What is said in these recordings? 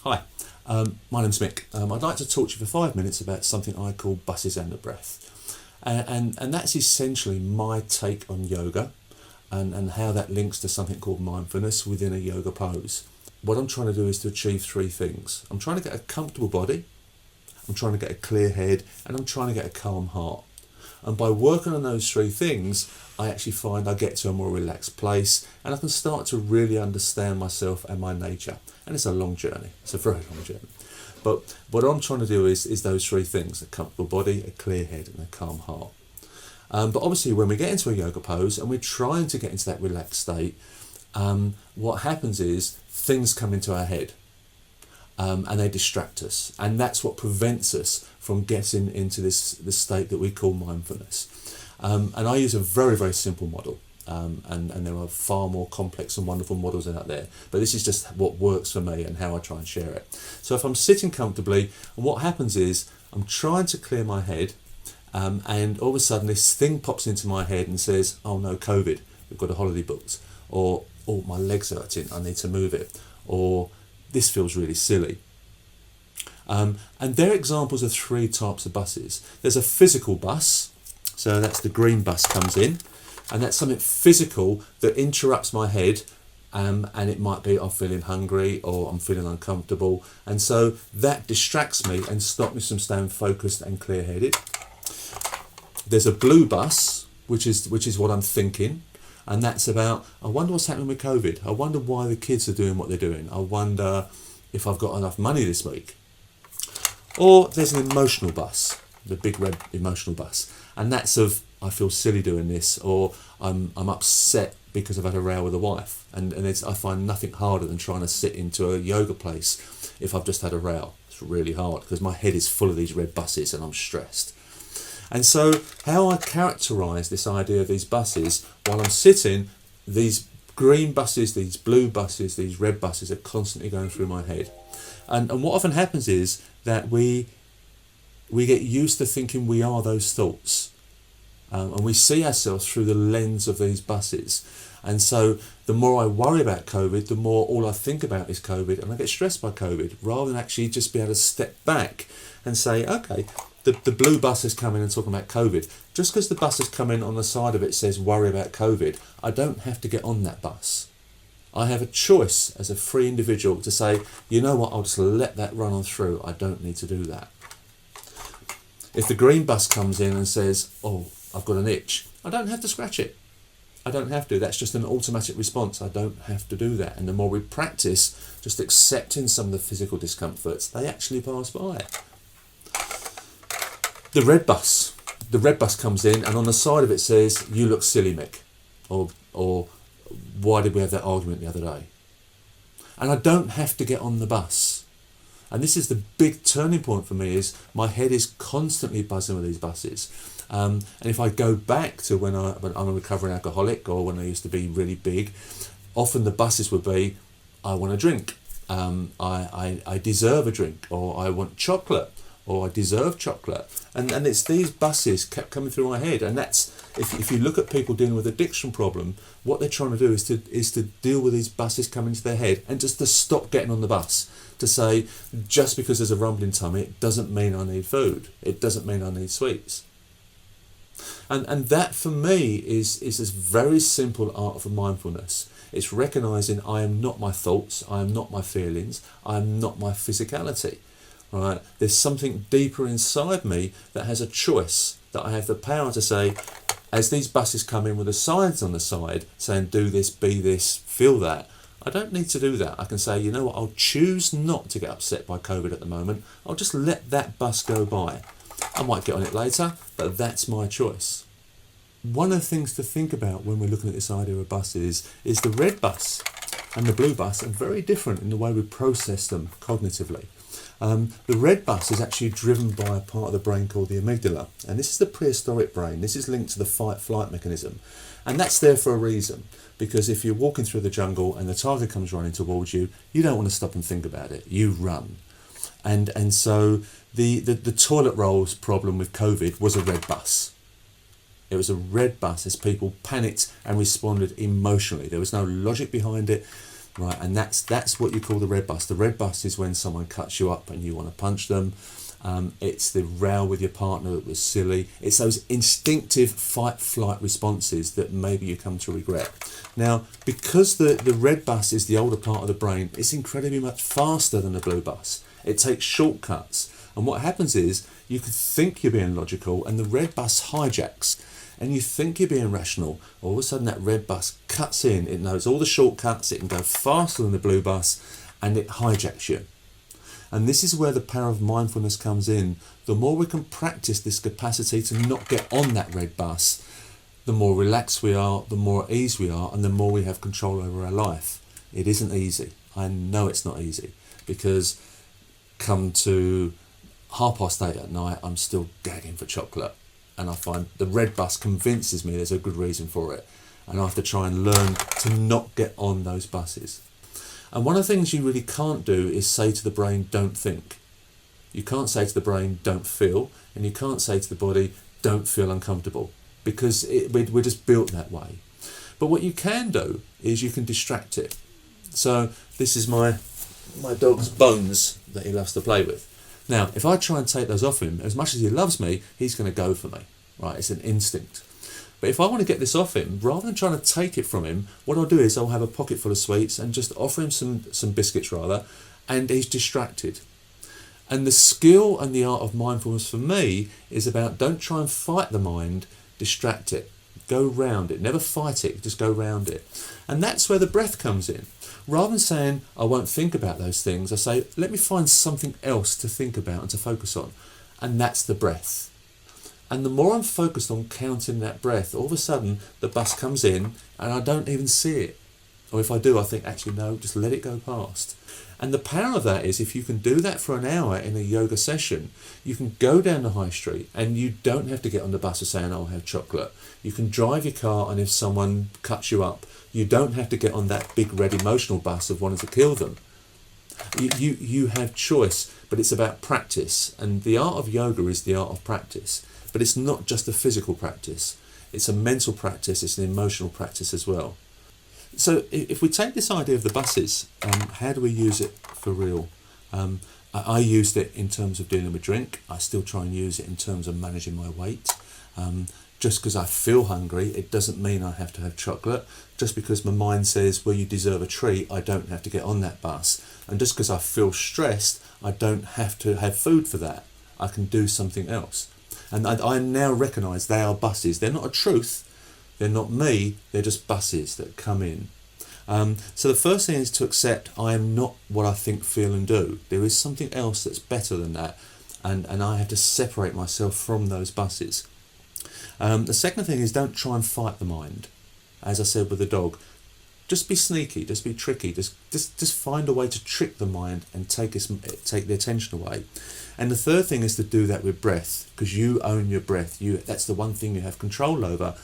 Hi, my name's Mick. I'd like to talk to you for 5 minutes about something I call buses and the breath. And that's essentially my take on yoga and how that links to something called mindfulness within a yoga pose. What I'm trying to do is to achieve three things. I'm trying to get a comfortable body, I'm trying to get a clear head, and I'm trying to get a calm heart. And by working on those three things, I actually find I get to a more relaxed place and I can start to really understand myself and my nature. And it's a long journey. It's a very long journey. But what I'm trying to do is those three things: a comfortable body, a clear head, and a calm heart. But obviously when we get into a yoga pose and we're trying to get into that relaxed state, what happens is things come into our head. And they distract us, and that's what prevents us from getting into this state that we call mindfulness. And I use a very, very simple model, and there are far more complex and wonderful models out there, but this is just what works for me and how I try and share it. So if I'm sitting comfortably, and what happens is I'm trying to clear my head, and all of a sudden this thing pops into my head and says, oh no, COVID, we've got a holiday booked, or oh, my leg's hurting, I need to move it, or this feels really silly. And they're examples of three types of buses. There's a physical bus, so that's the green bus comes in, and that's something physical that interrupts my head, and it might be I'm feeling hungry or I'm feeling uncomfortable, and so that distracts me and stops me from staying focused and clear-headed. There's a blue bus, which is what I'm thinking. And that's about, I wonder what's happening with COVID. I wonder why the kids are doing what they're doing. I wonder if I've got enough money this week. Or there's an emotional bus, the big red emotional bus. And that's of, I feel silly doing this, or I'm upset because I've had a row with a wife. And I find nothing harder than trying to sit into a yoga place if I've just had a row. It's really hard because my head is full of these red buses and I'm stressed. And so how I characterise this idea of these buses, while I'm sitting, these green buses, these blue buses, these red buses are constantly going through my head. And what often happens is that we get used to thinking we are those thoughts. And we see ourselves through the lens of these buses. And so the more I worry about COVID, the more all I think about is COVID, and I get stressed by COVID, rather than actually just be able to step back and say, okay, the blue bus is coming and talking about COVID. Just because the bus has come in on the side of it says worry about COVID, I don't have to get on that bus. I have a choice as a free individual to say, you know what, I'll just let that run on through. I don't need to do that. If the green bus comes in and says, oh, I've got an itch, I don't have to scratch it. I don't have to. That's just an automatic response. I don't have to do that. And the more we practice just accepting some of the physical discomforts, they actually pass by. The red bus comes in, and on the side of it says, you look silly, Mick, or why did we have that argument the other day? And I don't have to get on the bus. And this is the big turning point for me, is my head is constantly buzzing with these buses. And if I go back to when I'm a recovering alcoholic, or when I used to be really big, often the buses would be, I want a drink, I deserve a drink, or I want chocolate, or I deserve chocolate. And it's these buses kept coming through my head. And that's, if you look at people dealing with addiction problem, what they're trying to do is to deal with these buses coming to their head, and just to stop getting on the bus. To say, just because there's a rumbling tummy, it doesn't mean I need food. It doesn't mean I need sweets. And that for me is this very simple art of mindfulness. It's recognising I am not my thoughts, I am not my feelings, I am not my physicality. Right? There's something deeper inside me that has a choice, that I have the power to say, as these buses come in with the signs on the side saying do this, be this, feel that, I don't need to do that. I can say, you know what, I'll choose not to get upset by COVID at the moment. I'll just let that bus go by. I might get on it later, but that's my choice. One of the things to think about when we're looking at this idea of buses is the red bus and the blue bus are very different in the way we process them cognitively. The red bus is actually driven by a part of the brain called the amygdala, and this is the prehistoric brain. This is linked to the fight-flight mechanism, and that's there for a reason, because if you're walking through the jungle and the tiger comes running towards you, you don't want to stop and think about it, you run. And so the toilet rolls problem with COVID was a red bus. It was a red bus as people panicked and responded emotionally. There was no logic behind it. right? And that's what you call the red bus. The red bus is when someone cuts you up and you want to punch them. It's the row with your partner that was silly. It's those instinctive fight-flight responses that maybe you come to regret. Now, because the red bus is the older part of the brain, it's incredibly much faster than the blue bus. It takes shortcuts. And what happens is you could think you're being logical and the red bus hijacks. And you think you're being rational. All of a sudden that red bus cuts in. It knows all the shortcuts. It can go faster than the blue bus and it hijacks you. And this is where the power of mindfulness comes in. The more we can practice this capacity to not get on that red bus, the more relaxed we are, the more at ease we are, and the more we have control over our life. It isn't easy. I know it's not easy, because come to 8:30 at night, I'm still gagging for chocolate. And I find the red bus convinces me there's a good reason for it. And I have to try and learn to not get on those buses. And one of the things you really can't do is say to the brain, don't think. You can't say to the brain, don't feel. And you can't say to the body, don't feel uncomfortable. Because we're just built that way. But what you can do is you can distract it. So this is my dog's bones that he loves to play with. Now, if I try and take those off him, as much as he loves me, he's going to go for me. Right? It's an instinct. But if I want to get this off him, rather than trying to take it from him, what I'll do is I'll have a pocket full of sweets and just offer him some biscuits rather, and he's distracted. And the skill and the art of mindfulness for me is about don't try and fight the mind, distract it. Go round it. Never fight it, just go round it. And that's where the breath comes in. Rather than saying, I won't think about those things, I say, let me find something else to think about and to focus on. And that's the breath. And the more I'm focused on counting that breath, all of a sudden the bus comes in and I don't even see it. Or if I do, I think, actually, no, just let it go past. And the power of that is if you can do that for an hour in a yoga session, you can go down the high street and you don't have to get on the bus and saying, I'll have chocolate. You can drive your car, and if someone cuts you up, you don't have to get on that big red emotional bus of wanting to kill them. You have choice, but it's about practice. And the art of yoga is the art of practice. But it's not just a physical practice. It's a mental practice. It's an emotional practice as well. So if we take this idea of the buses, how do we use it for real? I used it in terms of dealing with drink. I still try and use it in terms of managing my weight. Just because I feel hungry, it doesn't mean I have to have chocolate. Just because my mind says, well, you deserve a treat, I don't have to get on that bus. And just because I feel stressed, I don't have to have food for that. I can do something else. And I now recognise they are buses. They're not a truth. They're not me. They're just buses that come in. So the first thing is to accept I am not what I think, feel and do. There is something else that's better than that. And I have to separate myself from those buses. The second thing is don't try and fight the mind. As I said with the dog, just be sneaky, just be tricky, just find a way to trick the mind and take the attention away. And the third thing is to do that with breath, because you own your breath. That's the one thing you have control over.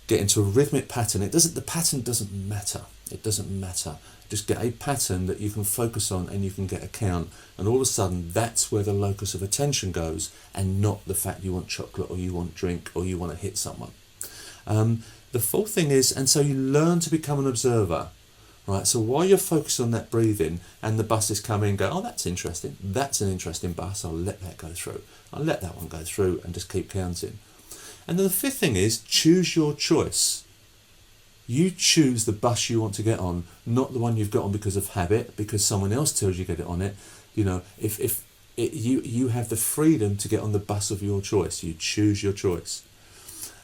Get into a rhythmic pattern. The pattern doesn't matter. It doesn't matter. Just get a pattern that you can focus on and you can get a count. And all of a sudden, that's where the locus of attention goes, and not the fact you want chocolate or you want drink or you want to hit someone. The fourth thing is, and so you learn to become an observer. Right, so while you're focused on that breathing and the buses come in and go, oh, that's interesting. That's an interesting bus. I'll let that go through. I'll let that one go through and just keep counting. And then the fifth thing is choose your choice. You choose the bus you want to get on, not the one you've got on because of habit, because someone else tells you to get it on it. You know, you have the freedom to get on the bus of your choice. You choose your choice.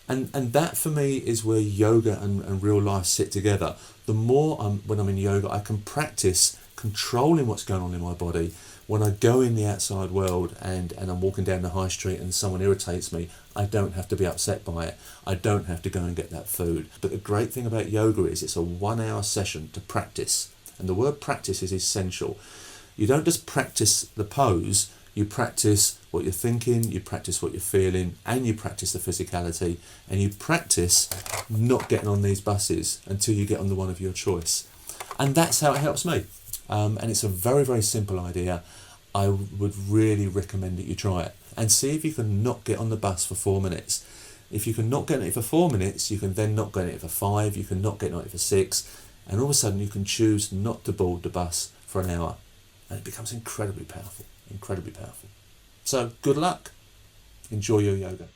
And that for me is where yoga and real life sit together. The more when I'm in yoga, I can practice controlling what's going on in my body. When I go in the outside world and I'm walking down the high street and someone irritates me, I don't have to be upset by it. I don't have to go and get that food. But the great thing about yoga is it's a 1 hour session to practice. And the word practice is essential. You don't just practice the pose, you practice what you're thinking, you practice what you're feeling, and you practice the physicality, and you practice not getting on these buses until you get on the one of your choice. And that's how it helps me. And it's a very, very simple idea. I would really recommend that you try it and see if you can not get on the bus for 4 minutes. If you can not get on it for 4 minutes, you can then not get on it for 5, you can not get on it for 6. And all of a sudden you can choose not to board the bus for an hour. And it becomes incredibly powerful, incredibly powerful. So good luck. Enjoy your yoga.